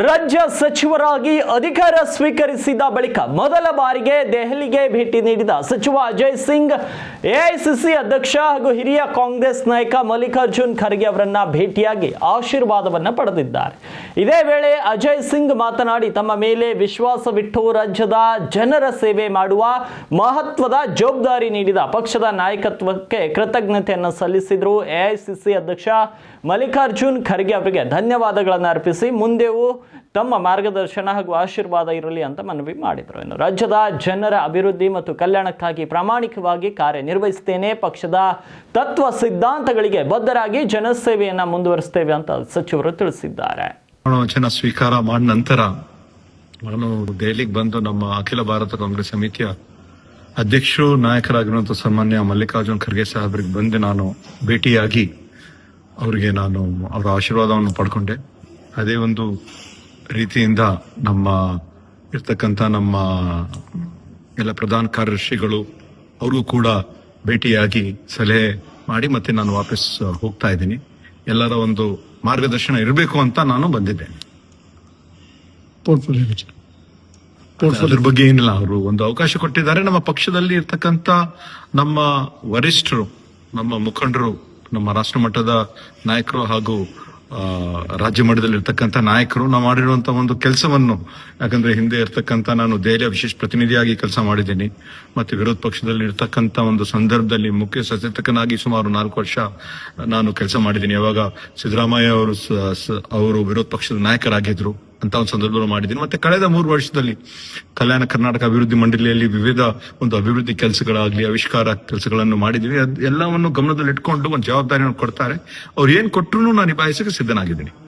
ರಾಜ್ಯ ಸಚಿವರಾಗಿ ಅಧಿಕಾರ ಸ್ವೀಕರಿಸಿದ ಬಳಿಕ ಮೊದಲ ಬಾರಿಗೆ ದೆಹಲಿಗೆ ಭೇಟಿ ನೀಡಿದ ಸಚಿವ ಅಜಯ್ ಸಿಂಗ್ ಎಐಸಿಸಿ ಅಧ್ಯಕ್ಷ ಹಾಗೂ ಹಿರಿಯ ಕಾಂಗ್ರೆಸ್ ನಾಯಕ ಮಲ್ಲಿಕಾರ್ಜುನ್ ಖರ್ಗೆ ಅವರನ್ನ ಭೇಟಿಯಾಗಿ ಆಶೀರ್ವಾದವನ್ನ ಪಡೆದಿದ್ದಾರೆ. ಇದೇ ವೇಳೆ ಅಜಯ್ ಸಿಂಗ್ ಮಾತನಾಡಿ ತಮ್ಮ ಮೇಲೆ ವಿಶ್ವಾಸವಿಟ್ಟು ರಾಜ್ಯದ ಜನರ ಸೇವೆ ಮಾಡುವ ಮಹತ್ವದ ಜವಾಬ್ದಾರಿ ನೀಡಿದ ಪಕ್ಷದ ನಾಯಕತ್ವಕ್ಕೆ ಕೃತಜ್ಞತೆಯನ್ನು ಸಲ್ಲಿಸಿದರು. ಎಐಸಿಸಿ ಅಧ್ಯಕ್ಷ ಮಲ್ಲಿಕಾರ್ಜುನ್ ಖರ್ಗೆ ಅವರಿಗೆ ಧನ್ಯವಾದಗಳನ್ನು ಅರ್ಪಿಸಿ ಮುಂದೆಯೂ ತಮ್ಮ ಮಾರ್ಗದರ್ಶನ ಹಾಗೂ ಆಶೀರ್ವಾದ ಇರಲಿ ಅಂತ ಮನವಿ ಮಾಡಿದರು. ಇನ್ನು ರಾಜ್ಯದ ಜನರ ಅಭಿವೃದ್ಧಿ ಮತ್ತು ಕಲ್ಯಾಣಕ್ಕಾಗಿ ಪ್ರಾಮಾಣಿಕವಾಗಿ ಕಾರ್ಯನಿರ್ವಹಿಸುತ್ತೇನೆ, ಪಕ್ಷದ ತತ್ವ ಸಿದ್ಧಾಂತಗಳಿಗೆ ಬದ್ಧರಾಗಿ ಜನಸೇವೆಯನ್ನ ಮುಂದುವರಿಸುತ್ತೇವೆ ಅಂತ ಸಚಿವರು ತಿಳಿಸಿದ್ದಾರೆ. ವಚನ ಸ್ವೀಕಾರ ಮಾಡಿದ ನಂತರ ನಾನು ದೆಹಲಿಗೆ ಬಂದು ನಮ್ಮ ಅಖಿಲ ಭಾರತ ಕಾಂಗ್ರೆಸ್ ಸಮಿತಿಯ ಅಧ್ಯಕ್ಷರು ನಾಯಕರಾಗಿರುವಂತಹ ಸನ್ಮಾನ್ಯ ಮಲ್ಲಿಕಾರ್ಜುನ್ ಖರ್ಗೆ ಸಾಹೇಬರಿಗೆ ಬಂದು ನಾನು ಭೇಟಿಯಾಗಿ ಅವರಿಗೆ ನಾನು ಅವರ ಆಶೀರ್ವಾದವನ್ನು ಪಡ್ಕೊಂಡೆ. ಅದೇ ಒಂದು ರೀತಿಯಿಂದ ನಮ್ಮ ಇರ್ತಕ್ಕಂಥ ನಮ್ಮ ಎಲ್ಲ ಪ್ರಧಾನ ಕಾರ್ಯದರ್ಶಿಗಳು ಅವ್ರಿಗೂ ಕೂಡ ಭೇಟಿಯಾಗಿ ಸಲಹೆ ಮಾಡಿ ಮತ್ತೆ ನಾನು ವಾಪಸ್ ಹೋಗ್ತಾ ಇದ್ದೀನಿ. ಎಲ್ಲರ ಒಂದು ಮಾರ್ಗದರ್ಶನ ಇರಬೇಕು ಅಂತ ನಾನು ಬಂದಿದ್ದೇನೆ. ಅದ್ರ ಬಗ್ಗೆ ಏನಿಲ್ಲ, ಅವರು ಒಂದು ಅವಕಾಶ ಕೊಟ್ಟಿದ್ದಾರೆ. ನಮ್ಮ ಪಕ್ಷದಲ್ಲಿ ಇರ್ತಕ್ಕಂಥ ನಮ್ಮ ವರಿಷ್ಠರು, ನಮ್ಮ ಮುಖಂಡರು, ನಮ್ಮ ರಾಷ್ಟ್ರ ಮಟ್ಟದ ನಾಯಕರು ಹಾಗೂ ರಾಜ್ಯ ಮಟ್ಟದಲ್ಲಿ ಇರ್ತಕ್ಕಂಥ ನಾಯಕರು ನಾವು ಮಾಡಿರುವಂತಹ ಒಂದು ಕೆಲಸವನ್ನು, ಯಾಕಂದ್ರೆ ಹಿಂದೆ ಇರ್ತಕ್ಕಂಥ ನಾನು ದೆಹಲಿಯ ವಿಶೇಷ ಪ್ರತಿನಿಧಿಯಾಗಿ ಕೆಲಸ ಮಾಡಿದ್ದೀನಿ, ಮತ್ತೆ ವಿರೋಧ ಪಕ್ಷದಲ್ಲಿ ಇರ್ತಕ್ಕಂಥ ಒಂದು ಸಂದರ್ಭದಲ್ಲಿ ಮುಖ್ಯ ಸಚೇತಕನಾಗಿ ಸುಮಾರು 4 ವರ್ಷ ನಾನು ಕೆಲಸ ಮಾಡಿದ್ದೀನಿ. ಯಾವಾಗ ಸಿದ್ದರಾಮಯ್ಯ ಅವರು ವಿರೋಧ ಪಕ್ಷದ ನಾಯಕರಾಗಿದ್ರು ಅಂತ ಒಂದು ಸಂದರ್ಭದಲ್ಲಿ ಮಾಡಿದ್ದೀನಿ. ಮತ್ತೆ ಕಳೆದ 3 ವರ್ಷದಲ್ಲಿ ಕಲ್ಯಾಣ ಕರ್ನಾಟಕ ಅಭಿವೃದ್ಧಿ ಮಂಡಳಿಯಲ್ಲಿ ವಿವಿಧ ಒಂದು ಅಭಿವೃದ್ಧಿ ಕೆಲಸಗಳಾಗ್ಲಿ ಆವಿಷ್ಕಾರ ಕೆಲಸಗಳನ್ನು ಮಾಡಿದೀವಿ. ಎಲ್ಲವನ್ನು ಗಮನದಲ್ಲಿ ಇಟ್ಕೊಂಡು ಒಂದು ಜವಾಬ್ದಾರಿಯನ್ನು ಕೊಡ್ತಾರೆ. ಅವ್ರು ಏನ್ ಕೊಟ್ಟರು ನಾನು ನಿಭಾಯಿಸಕ್ಕೆ ಸಿದ್ಧನಾಗಿದ್ದೀನಿ.